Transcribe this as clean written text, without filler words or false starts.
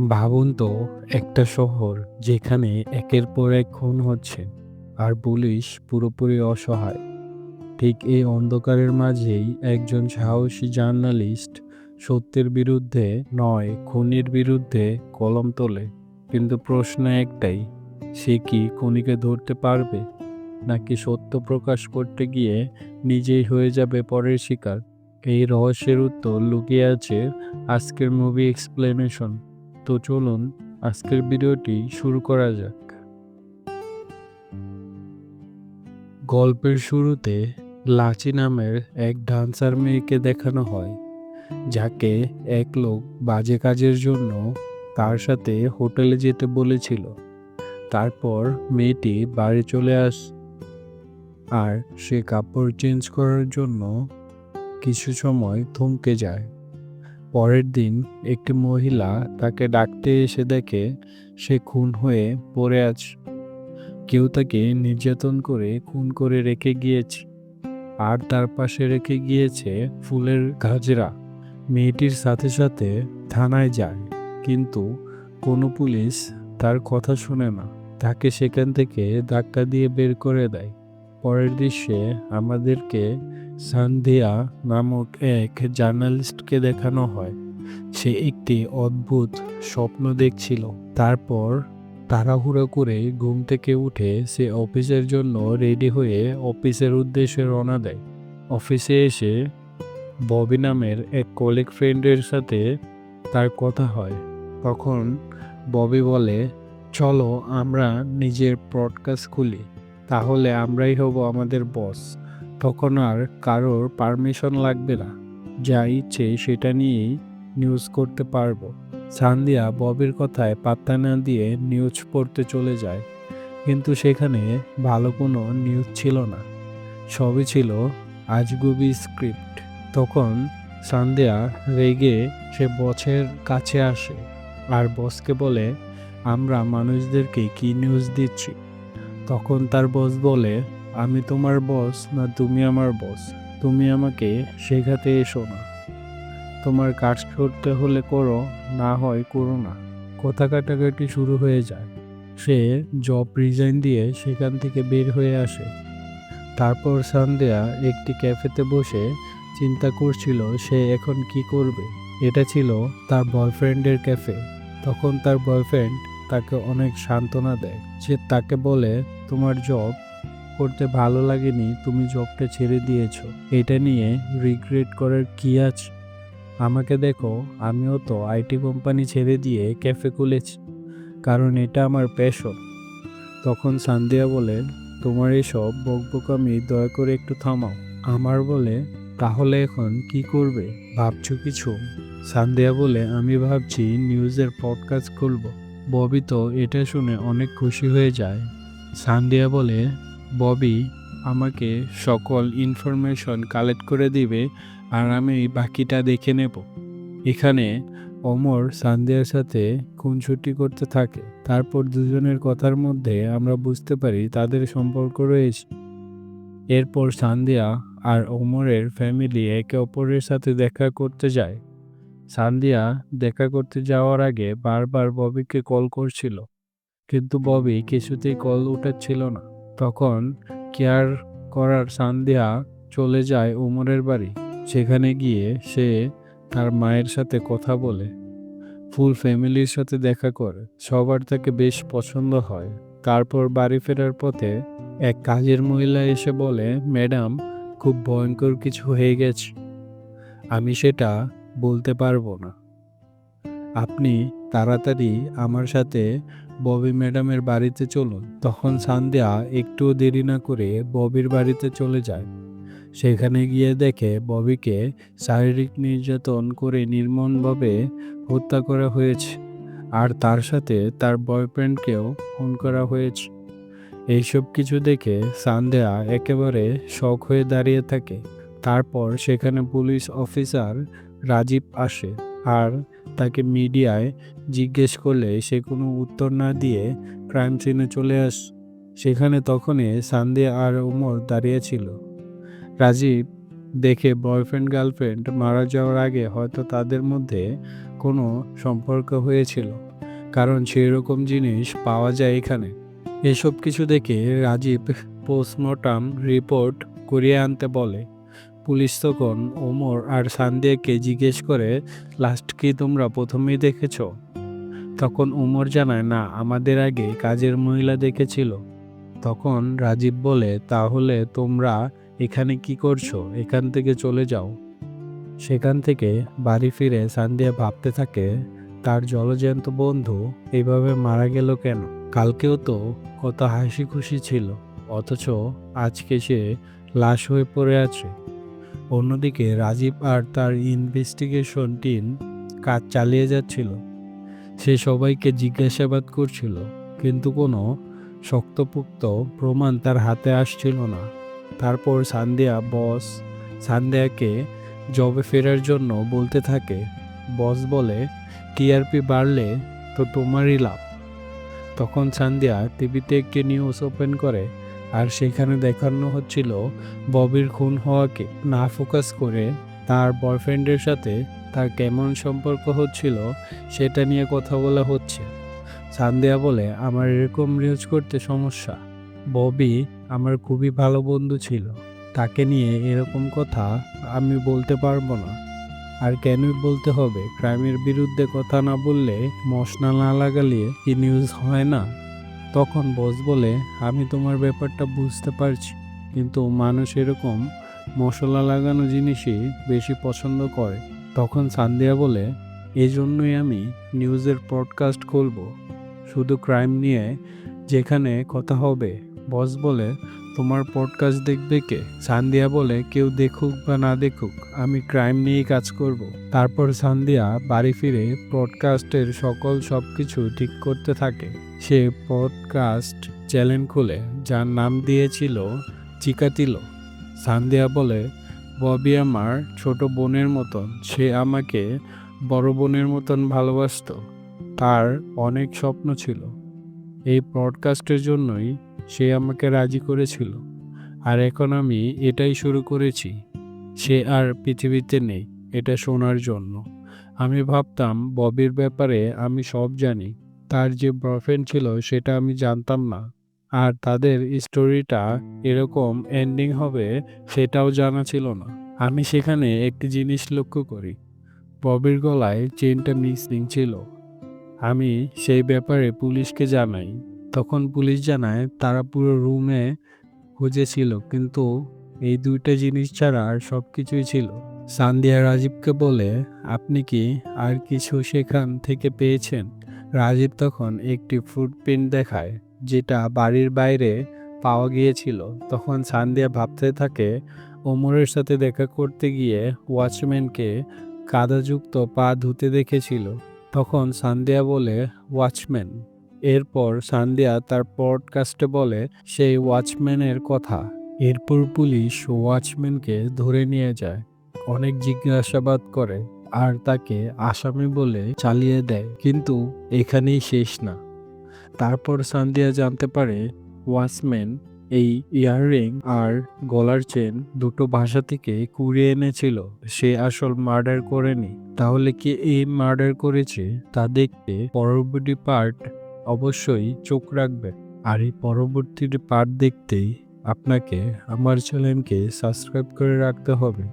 ভাবুন তো, একটা শহর যেখানে একের পর এক খুন হচ্ছে আর পুলিশ পুরোপুরি অসহায়। ঠিক এই অন্ধকারের মাঝেই একজন সাহসী জার্নালিস্ট সত্যের বিরুদ্ধে নয়, খুনির বিরুদ্ধে কলম তোলে। কিন্তু প্রশ্ন একটাই, সে কি খুনিকে ধরতে পারবে, নাকি সত্য প্রকাশ করতে গিয়ে নিজেই হয়ে যাবে পরের শিকার? এই রহস্যের উত্তর লুকিয়ে আছে আজকের মুভি এক্সপ্লেনেশন। তো চলুন আজকের ভিডিওটি শুরু করা যাক। গল্পের শুরুতে লাচি নামের এক ডান্সার মেয়েকে দেখানো হয়, যাকে এক লোক বাজে কাজের জন্য তার সাথে হোটেলে যেতে বলেছিল। তারপর মেয়েটি বাড়ি চলে আর সে কাপড় চেঞ্জ করার জন্য কিছু সময় থমকে যায়। পরের দিন একটি মহিলা তাকে ডাকতে এসে দেখে সে খুন হয়ে পড়ে আছে। কেউ তাকে নির্যাতন করে খুন করে রেখে গিয়েছে, আর তার পাশে রেখে গিয়েছে ফুলের গাজরা। মেয়েটির সাথে সাথে থানায় যায়, কিন্তু কোনো পুলিশ তার কথা শুনে না, তাকে সেখান থেকে ধাক্কা দিয়ে বের করে দেয়। পরের দৃশ্যে আমাদেরকে সান্ধিয়া নামক এক জার্নালিস্টকে দেখানো হয়। সে একটি অদ্ভুত স্বপ্ন দেখছিল। তারপর তাড়াহুড়ো করে ঘুম থেকে উঠে সে অফিসের জন্য রেডি হয়ে অফিসের উদ্দেশ্যে রওনা দেয়। অফিসে এসে ববি নামের এক কলিগ ফ্রেন্ডের সাথে তার কথা হয়। তখন ববি বলে, চলো আমরা নিজের পডকাস্ট খুলি, তাহলে আমরাই হব আমাদের বস। তখন আর কারোর পারমিশন লাগবে না, যা ইচ্ছে সেটা নিয়েই নিউজ করতে পারবো। সান্ধিয়া ববির কথায় পাত্তা না দিয়ে নিউজ পড়তে চলে যায়, কিন্তু সেখানে ভালো কোনো নিউজ ছিল না, সবই ছিল আজগুবি স্ক্রিপ্ট। তখন সান্ধিয়া রেগে সে বসের কাছে আসে আর বসকে বলে, আমরা মানুষদেরকে কি নিউজ দিচ্ছি? তখন তার বস বলে, আমি তোমার বস না তুমি আমার বস? তুমি আমাকে শেখাতে এসো না। তোমার কাজ করতে হলে করো, না হয় করো না। কথা কাটাকাটি শুরু হয়ে যায়। সে জব রিজাইন দিয়ে সেখান থেকে বের হয়ে আসে। তারপর সান্ধ্যা একটি ক্যাফেতে বসে চিন্তা করছিল সে এখন কি করবে। এটা ছিল তার বয়ফ্রেন্ডের ক্যাফে। তখন তার বয়ফ্রেন্ড তাকে অনেক সান্ত্বনা দেয়। সে তাকে বলে, তোমার জব করতে ভালো লাগেনি, তুমি জবটা ছেড়ে দিয়েছো, এটা নিয়ে রিগ্রেট করার কি আছে? আমাকে দেখো, আমিও তো আইটি কোম্পানি ছেড়ে দিয়ে ক্যাফে খুলেছি, কারণ এটা আমার প্যাশন। তখন সান্ধ্যা বলে, তোমার এসব বকবকামি দয়া করে একটু থামাও। আমার বলে, তাহলে এখন কি করবে, ভাবছো কিছু? সান্ধ্যা বলে, আমি ভাবছি নিউজের পডকাস্ট খুলব। ববি তো এটা শুনে অনেক খুশি হয়ে যায়। সান্ধ্যা বলে, ববি আমাকে সকল ইনফরমেশন কালেক্ট করে দিবে, আর আমি বাকিটা দেখে নেব। এখানে অমর সান্ধিয়ার সাথে খুনসুটি করতে থাকে। তারপর দুজনের কথার মধ্যে আমরা বুঝতে পারি তাদের সম্পর্ক রয়েছে। এরপর সান্ধিয়া আর অমরের ফ্যামিলি একে অপরের সাথে দেখা করতে যায়। সান্ধিয়া দেখা করতে যাওয়ার আগে বারবার ববিকে কল করছিল, কিন্তু ববি কিছুতেই কল উঠাচ্ছিল না। তখন কেয়ার করার সান্ধ্যা চলে যায় ওমরের বাড়ি। সেখানে গিয়ে সে তার মায়ের সাথে কথা বলে, ফুল ফ্যামিলির সাথে দেখা করে। সবার তাকে বেশ পছন্দ হয়। তারপর বাড়ি ফেরার পথে এক কাজের মহিলা এসে বলে, ম্যাডাম, খুব ভয়ঙ্কর কিছু হয়ে গেছে, আমি সেটা বলতে পারবো না। আপনি তাড়াতাড়ি আমার সাথে ববি ম্যাডামের বাড়িতে চলুন। তখন সান্ধ্যা একটুও দেরি না করে ববির বাড়িতে চলে যায়। সেখানে গিয়ে দেখে ববিকে শারীরিক নির্যাতন করে নির্মমভাবে হত্যা করা হয়েছে, আর তার সাথে তার বয়ফ্রেন্ডকেও খুন করা হয়েছে। এইসব কিছু দেখে সান্ধ্যা একেবারে শক হয়ে দাঁড়িয়ে থাকে। তারপর সেখানে পুলিশ অফিসার রাজীব আসে, আর তাকে মিডিয়ায় জিজ্ঞেস করলে সে কোনো উত্তর না দিয়ে ক্রাইম সিনে চলে সেখানে তখনই সান্ধ্যা আর ওমর দাঁড়িয়ে ছিল। রাজীব দেখে বয়ফ্রেন্ড গার্লফ্রেন্ড মারা যাওয়ার আগে হয়তো তাদের মধ্যে কোনো সম্পর্ক হয়েছিল। কারণ সেই রকম জিনিস পাওয়া যায় এখানে। এসব কিছু দেখে রাজীব পোস্টমর্টম রিপোর্ট করিয়ে আনতে বলে। পুলিশ তখন ওমর আর সান্দিয়াকে জিজ্ঞেস করে, লাস্ট কি তোমরা প্রথমেই দেখেছ? তখন ওমর জানায়, না, আমাদের আগে কাজের মহিলা দেখেছিল। তখন রাজীব বলে, তাহলে তোমরা এখানে কি করছো? এখান থেকে চলে যাও। সেখান থেকে বাড়ি ফিরে সান্দিয়া ভাবতে থাকে, তার জলজ্যান্ত বন্ধু এইভাবে মারা গেল কেন? কালকেও তো কত হাসি খুশি ছিল, অথচ আজকে সে লাশ হয়ে পড়ে আছে। অন্যদিকে রাজীব আর তার ইনভেস্টিগেশন টিম কাজ চালিয়ে যাচ্ছিল। সে সবাইকে জিজ্ঞাসাবাদ করছিল, কিন্তু কোনো শক্তপোক্ত প্রমাণ তার হাতে আসছিল না। তারপর সান্দিয়াকে জবে ফেরার জন্য বলতে থাকে। বস বলে, টিআরপি বাড়লে তো তোমারই লাভ। তখন সান্দিয়া টিভিতে একটি নিউজ ওপেন করে, আর সেখানে দেখানো হচ্ছিল ববির খুন হওয়াকে না ফোকাস করে তার বয়ফ্রেন্ডের সাথে তার কেমন সম্পর্ক হচ্ছিল সেটা নিয়ে কথা বলা হচ্ছে। সান্দিয়া বলে, আমার এরকম নিউজ করতে সমস্যা। ববি আমার খুবই ভালো বন্ধু ছিল, তাকে নিয়ে এরকম কথা আমি বলতে পারবো না। আর কেনই বলতে হবে? ক্রাইমের বিরুদ্ধে কথা না বললে, মশলা না লাগালে কি নিউজ হয় না? তখন বস বলে, আমি তোমার ব্যাপারটা বুঝতে পারছি, কিন্তু মানুষ এরকম মশলা লাগানো জিনিসই বেশি পছন্দ করে। তখন সান্দিয়া বলে, এজন্যই আমি নিউজের পডকাস্ট খুলব, শুধু ক্রাইম নিয়ে, যেখানে কথা হবে। বস বলে, তোমার পডকাস্ট দেখবে কে? সান্দিয়া বলে, কেউ দেখুক বা না দেখুক, আমি ক্রাইম নিয়েই কাজ করব। তারপর সান্দিয়া বাড়ি ফিরে পডকাস্টের সবকিছু ঠিক করতে থাকে। সে পডকাস্ট চ্যানেল খুলে, যার নাম দিয়েছিল চিকাতিলো। সান্দিয়া বলে, ববি আমার ছোট বোনের মতন, সে আমাকে বড় বোনের মতন ভালোবাসতো। তার অনেক স্বপ্ন ছিল, এই পডকাস্টের জন্যই সে আমাকে রাজি করেছিল। আর এখন আমি এটাই শুরু করেছি। সে আর পৃথিবীতে নেই এটা শোনার জন্য। আমি ভাবতাম ববির ব্যাপারে আমি সব জানি, তার যে বয়ফ্রেন্ড ছিল সেটা আমি জানতাম না, আর তাদের স্টোরিটা এরকম এন্ডিং হবে সেটাও জানা ছিল না। আমি সেখানে একটি জিনিস লক্ষ্য করি, ববির গলায় চেনটা মিসিং ছিল। আমি সেই ব্যাপারে পুলিশকে জানাই। তখন পুলিশ জানায় তারা পুরো রুমে খুঁজেছিল, কিন্তু এই দুইটা জিনিস ছাড়া আর সব কিছুই ছিল। সান্দিয়া রাজীবকে বলে, আপনি কি আর কিছু সেখান থেকে পেয়েছেন? রাজীব তখন একটি ফুটপ্রিন্ট দেখায়, যেটা বাড়ির বাইরে পাওয়া গিয়েছিল। তখন সান্দিয়া ভাবতে থাকে, ওমরের সাথে দেখা করতে গিয়ে ওয়াচম্যানকে কাদাযুক্ত পা ধুতে দেখেছিল। তখন সান্দিয়া বলে, ওয়াচম্যান। এরপর সান্দিয়া তার পডকাস্টে বলে সেই ওয়াচম্যানের কথা। এরপর পুলিশ ওয়াচম্যানকে ধরে নিয়ে যায়, অনেক জিজ্ঞাসাবাদ করে, আর তাকে আসামি বলে চালিয়ে দেয়। কিন্তু এখানেই শেষ না। তারপর সান্দিয়া জানতে পারে ওয়াচম্যান এই ইয়াররিং আর গলার চেন দুটো বাসা থেকে কুড়িয়ে এনেছিল। সে আসল মার্ডার করেনি। তাহলে কি এই মার্ডার করেছে তা দেখতে পরবর্তী পার্ট অবশ্যই চোখ রাখবেন। আর এই পরবর্তী পার্ট দেখতেই আপনাকে আমার চ্যানেলকে সাবস্ক্রাইব করে রাখতে হবে।